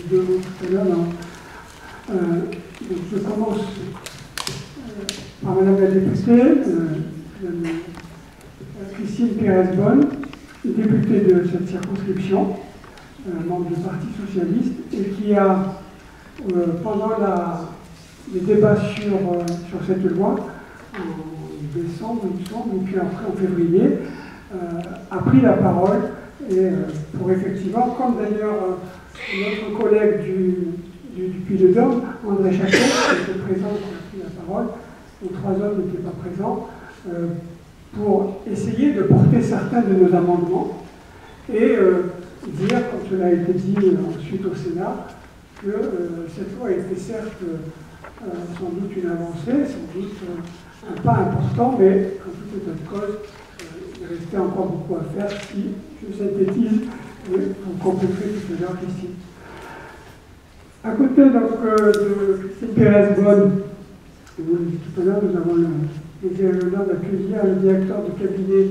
dit deux mots tout à l'heure. Je commence par Madame la députée, Christine Pérez-Bonne, députée de cette circonscription, membre du Parti socialiste, et qui a, pendant les débats sur cette loi, en décembre, il me semble, et puis après en février, a pris la parole et pour effectivement, comme d'ailleurs notre collègue du Puy-de-Dôme, André Chacon, qui était présent, qui a pris la parole, les trois hommes n'étaient pas présents, pour essayer de porter certains de nos amendements et dire, comme cela a été dit ensuite au Sénat, que cette loi était certes sans doute une avancée, sans doute un pas important, mais en tout état de cause, il restait encore beaucoup à faire si je synthétise, et vous compléterez tout à l'heure, Christine. À côté donc, de Christine Pérez-Bonne, vous l'avez dit tout à l'heure, nous avons l'honneur d'accueillir le directeur de cabinet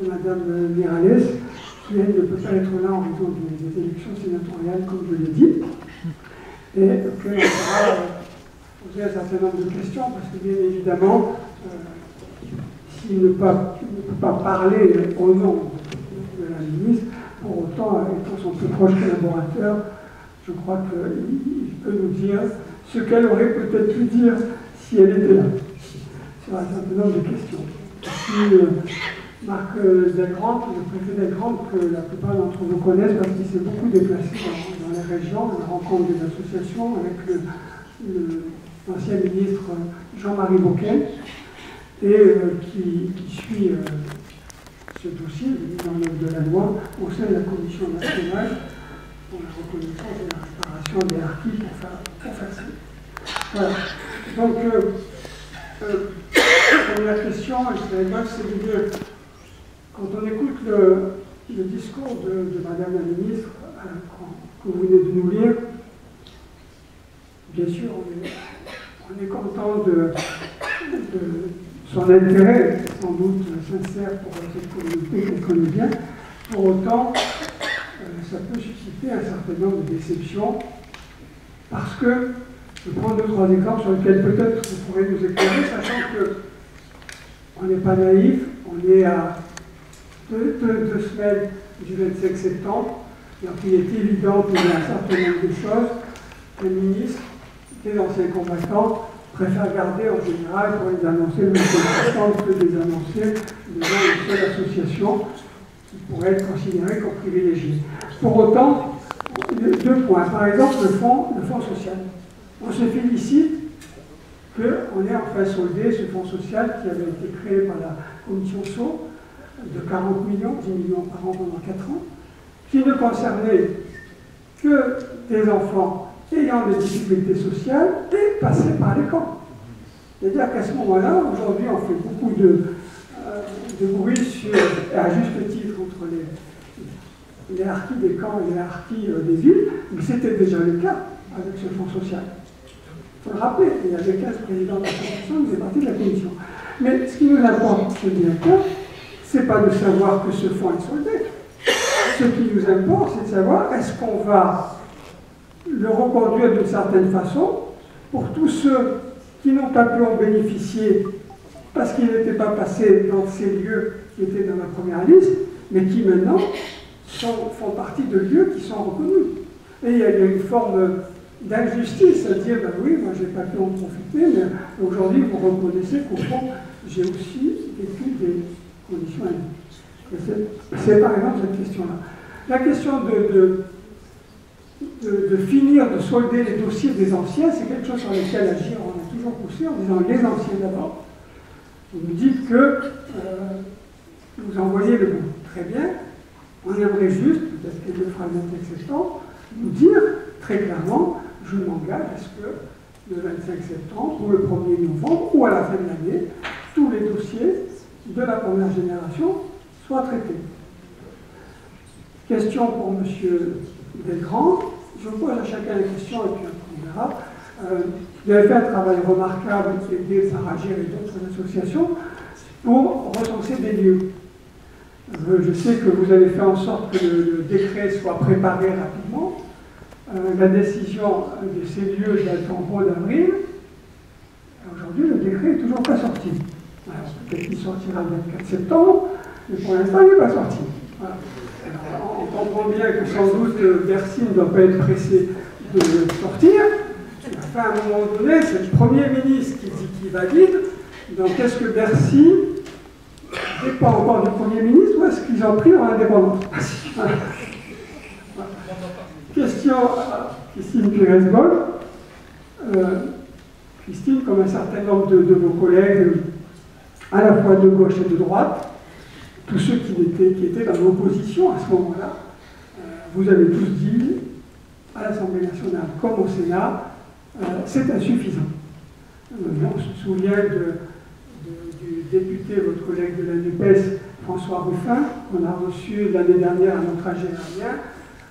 de Mme Miralles, qui elle ne peut pas être là en raison des élections sénatoriales, comme je l'ai dit, et auquel on pourra poser un certain nombre de questions, parce que bien évidemment, s'il ne peut pas parler au nom de la ministre, pour autant, étant son plus proche collaborateur, je crois qu'il peut nous dire ce qu'elle aurait peut-être pu dire si elle était là, sur un certain nombre de questions. Puis, Marc Delgrand, le préfet Delgrand, que la plupart d'entre vous connaissent parce qu'il s'est beaucoup déplacé dans les régions, à la rencontre des associations, avec l'ancien ministre Jean-Marie Bocquet, et qui suit ce dossier de mise en œuvre de la loi au sein de la Commission nationale pour la reconnaissance et la réparation des harkis pour faire ça. Voilà. Donc, première question, c'est de dire, quand on écoute le discours de Madame la ministre que vous venez de nous lire, bien sûr, on est content de son intérêt, sans doute sincère pour cette communauté qu'elle connaît bien. Pour autant, ça peut susciter un certain nombre de déceptions, parce que, je prends deux, trois exemples sur lesquels peut-être vous pourrez nous éclairer, sachant qu'on n'est pas naïf, on est à deux semaines du 25 septembre, donc il est évident qu'il y a un certain nombre de choses. Le ministre, des anciens combattants, préfère garder en général pour les annoncer le 25 septembre que des annoncer devant une seule association qui pourrait être considérée comme privilégiée. Pour autant, deux points. Par exemple, le fonds social. On se félicite qu'on ait enfin soldé ce fonds social qui avait été créé par la commission Sceaux de 40 millions, 10 millions par an pendant 4 ans, qui ne concernait que des enfants ayant des difficultés sociales et passés par les camps. C'est-à-dire qu'à ce moment-là, aujourd'hui, on fait beaucoup de bruit sur, à juste titre, contre les harkis des camps et les harkis des villes, mais c'était déjà le cas avec ce fonds social. Il faut le rappeler, il y avait 15 présidents de l'association qui faisaient partie de la commission. Mais ce qui nous importe, monsieur le directeur, ce n'est pas de savoir que ce fonds est soldé. Ce qui nous importe, c'est de savoir est-ce qu'on va le reconduire d'une certaine façon pour tous ceux qui n'ont pas pu en bénéficier parce qu'ils n'étaient pas passés dans ces lieux qui étaient dans la première liste, mais qui maintenant font partie de lieux qui sont reconnus. Et il y a une forme d'injustice à dire, ben oui, moi j'ai pas pu en profiter, mais aujourd'hui vous reconnaissez qu'au fond, j'ai aussi vécu des conditions indignes. C'est par exemple cette question-là. La question de finir, de solder les dossiers des anciens, c'est quelque chose sur lequel agir, on a toujours poussé en disant les anciens d'abord. Vous nous dites que vous envoyez le bon. Très bien. On aimerait juste, peut-être qu'elle le fera le 25 septembre, nous dire très clairement, je m'engage à ce que le 25 septembre ou le 1er novembre ou à la fin de l'année, tous les dossiers de la première génération soient traités. Question pour M. Delgrand. Je pose à chacun la question et puis on verra. Vous avez fait un travail remarquable aidé par Agir et d'autres associations pour recenser des lieux. Je sais que vous avez fait en sorte que le décret soit préparé rapidement. la décision de ces lieux date en gros d'avril. Aujourd'hui, le décret n'est toujours pas sorti. Peut-être qu'il sortira le 24 septembre, mais pour l'instant, il n'est pas sorti. Voilà. Alors, on comprend bien que sans doute Bercy ne doit pas être pressé de le sortir. Enfin, à un moment donné, c'est le Premier ministre qui dit qu'il valide. Donc, est-ce que Bercy dépend encore du Premier ministre ou est-ce qu'ils ont pris leur indépendance? Voilà. Question à Christine Pires-Boll. Christine, comme un certain nombre de vos collègues, à la fois de gauche et de droite, tous ceux qui étaient dans l'opposition à ce moment-là, vous avez tous dit, à l'Assemblée nationale comme au Sénat, c'est insuffisant. On se souvient du député, votre collègue de la NUPES, François Ruffin, qu'on a reçu l'année dernière à notre AGR,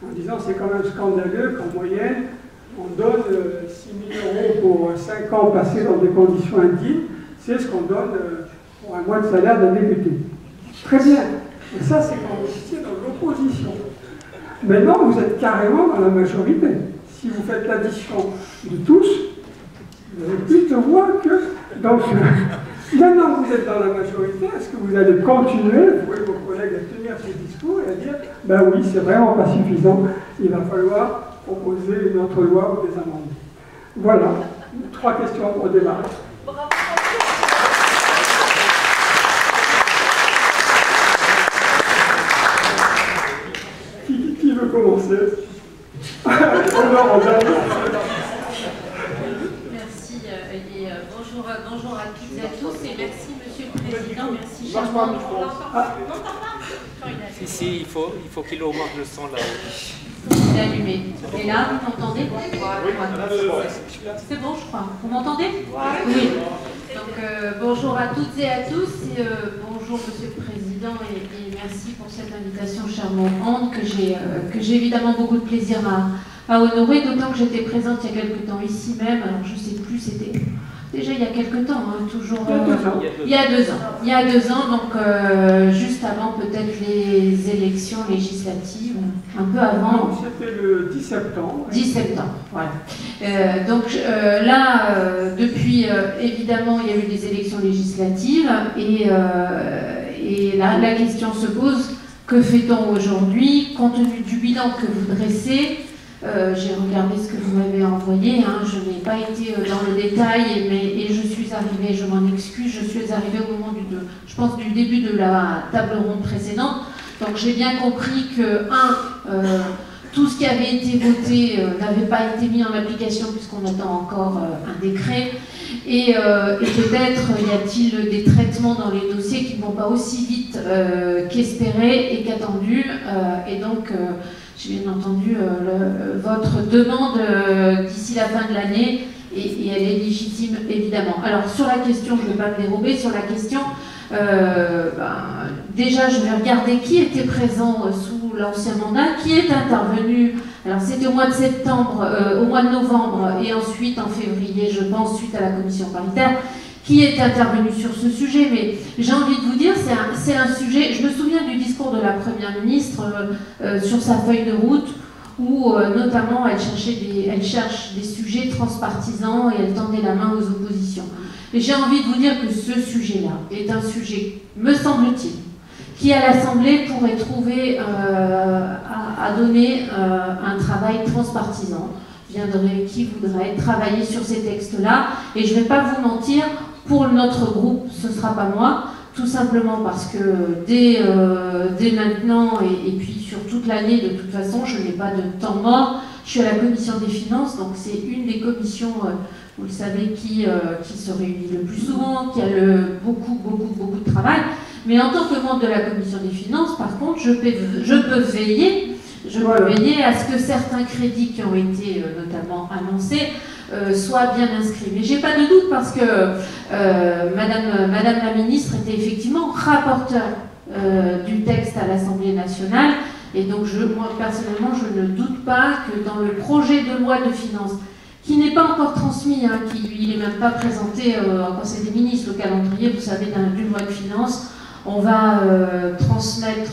en disant c'est quand même scandaleux qu'en moyenne, on donne 6 000 € pour 5 ans passés dans des conditions indignes, c'est ce qu'on donne pour un mois de salaire d'un député. Très bien. Et ça, c'est quand vous étiez dans l'opposition. Maintenant, vous êtes carrément dans la majorité. Si vous faites l'addition de tous, vous avez plus de voix que... Donc, maintenant que vous êtes dans la majorité, est-ce que vous allez continuer, vous voyez vos collègues, à tenir ce discours et à dire « ben oui, c'est vraiment pas suffisant, il va falloir proposer une autre loi ou des amendements ». Voilà, 3 questions pour démarrer. Qui veut commencer? Merci et bonjour à toutes et à tous et merci Monsieur le Président, merci Charmant. Si, il faut qu'il augmente le son là. Il est allumé. Et là, vous m'entendez? C'est bon, je crois. Vous m'entendez? Oui. Donc bonjour à toutes et à tous et bonjour Monsieur le Président et merci pour cette invitation charmante que j'ai évidemment beaucoup de plaisir à honorer, d'autant que j'étais présente il y a quelque temps ici même, alors je ne sais plus, c'était déjà il y a quelque temps, hein, toujours... Il y a 2 ans. Il y a 2 ans, donc juste avant peut-être les élections législatives, un peu avant. C'était le 10 septembre. 10 septembre, voilà. Donc là, depuis, évidemment, il y a eu des élections législatives et la question se pose, que fait-on aujourd'hui, compte tenu du bilan que vous dressez? J'ai regardé ce que vous m'avez envoyé, hein, je n'ai pas été dans le détail, et je suis arrivée, je m'en excuse, je suis arrivée au moment je pense, du début de la table ronde précédente. Donc j'ai bien compris que, tout ce qui avait été voté n'avait pas été mis en application puisqu'on attend encore un décret. Et peut-être y a-t-il des traitements dans les dossiers qui ne vont pas aussi vite qu'espéré et qu'attendu. Et donc, j'ai bien entendu votre demande d'ici la fin de l'année et elle est légitime évidemment. Alors sur la question, je ne vais pas me dérober, sur la question, déjà je vais regarder qui était présent sous l'ancien mandat, qui est intervenu. Alors c'était au mois de septembre, au mois de novembre et ensuite en février, je pense, suite à la commission paritaire, qui est intervenu sur ce sujet. Mais j'ai envie de vous dire, c'est un sujet, je me souviens du discours de la Première ministre sur sa feuille de route, où notamment elle cherche des sujets transpartisans et elle tendait la main aux oppositions. Et j'ai envie de vous dire que ce sujet-là est un sujet, me semble-t-il, qui à l'Assemblée pourrait trouver à donner un travail transpartisan, qui voudrait travailler sur ces textes-là. Et je ne vais pas vous mentir, pour notre groupe, ce ne sera pas moi, tout simplement parce que dès maintenant et puis sur toute l'année, de toute façon, je n'ai pas de temps mort. Je suis à la commission des finances, donc c'est une des commissions, vous le savez, qui se réunit le plus souvent, qui a beaucoup de travail. Mais en tant que membre de la commission des finances, par contre, je peux veiller à ce que certains crédits qui ont été notamment annoncés soient bien inscrits. Mais j'ai pas de doute parce que Madame la ministre était effectivement rapporteure du texte à l'Assemblée nationale. Et donc moi personnellement, je ne doute pas que dans le projet de loi de finances, qui n'est pas encore transmis, il n'est même pas présenté au Conseil des ministres, le calendrier, vous savez, d'une loi de finances, On va transmettre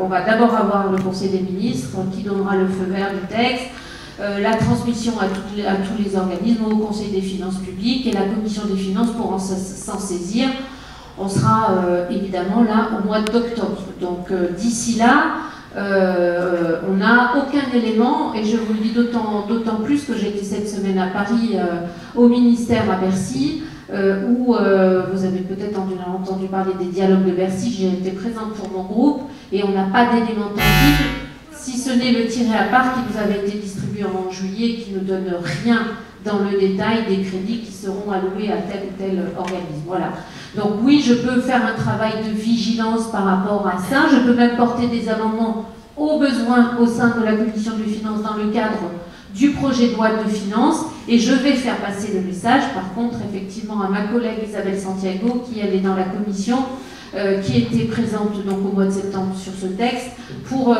on va d'abord avoir le Conseil des ministres qui donnera le feu vert du texte, la transmission à tous les organismes, au Conseil des finances publiques, et la Commission des finances pourra s'en saisir. On sera évidemment là au mois d'octobre. Donc d'ici là, on n'a aucun élément, et je vous le dis d'autant plus que j'étais cette semaine à Paris, au ministère à Bercy, où vous avez peut-être entendu parler des dialogues de Bercy. J'ai été présente pour mon groupe, et on n'a pas d'élément tangible, si ce n'est le tiré à part qui nous avait été distribué en juillet, qui ne donne rien dans le détail des crédits qui seront alloués à tel ou tel organisme. Voilà. Donc oui, je peux faire un travail de vigilance par rapport à ça. Je peux même porter des amendements au besoin au sein de la Commission des finances dans le cadre du projet de loi de finances, et je vais faire passer le message, par contre, effectivement, à ma collègue Isabelle Santiago, qui elle est dans la commission, qui était présente donc au mois de septembre sur ce texte, pour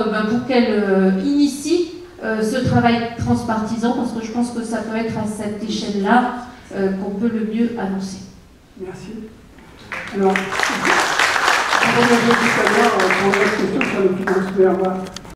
qu'elle initie ce travail transpartisan, parce que je pense que ça peut être à cette échelle-là qu'on peut le mieux avancer. Merci. Alors, je reviendrai tout à l'heure pour une autre question sur les finances.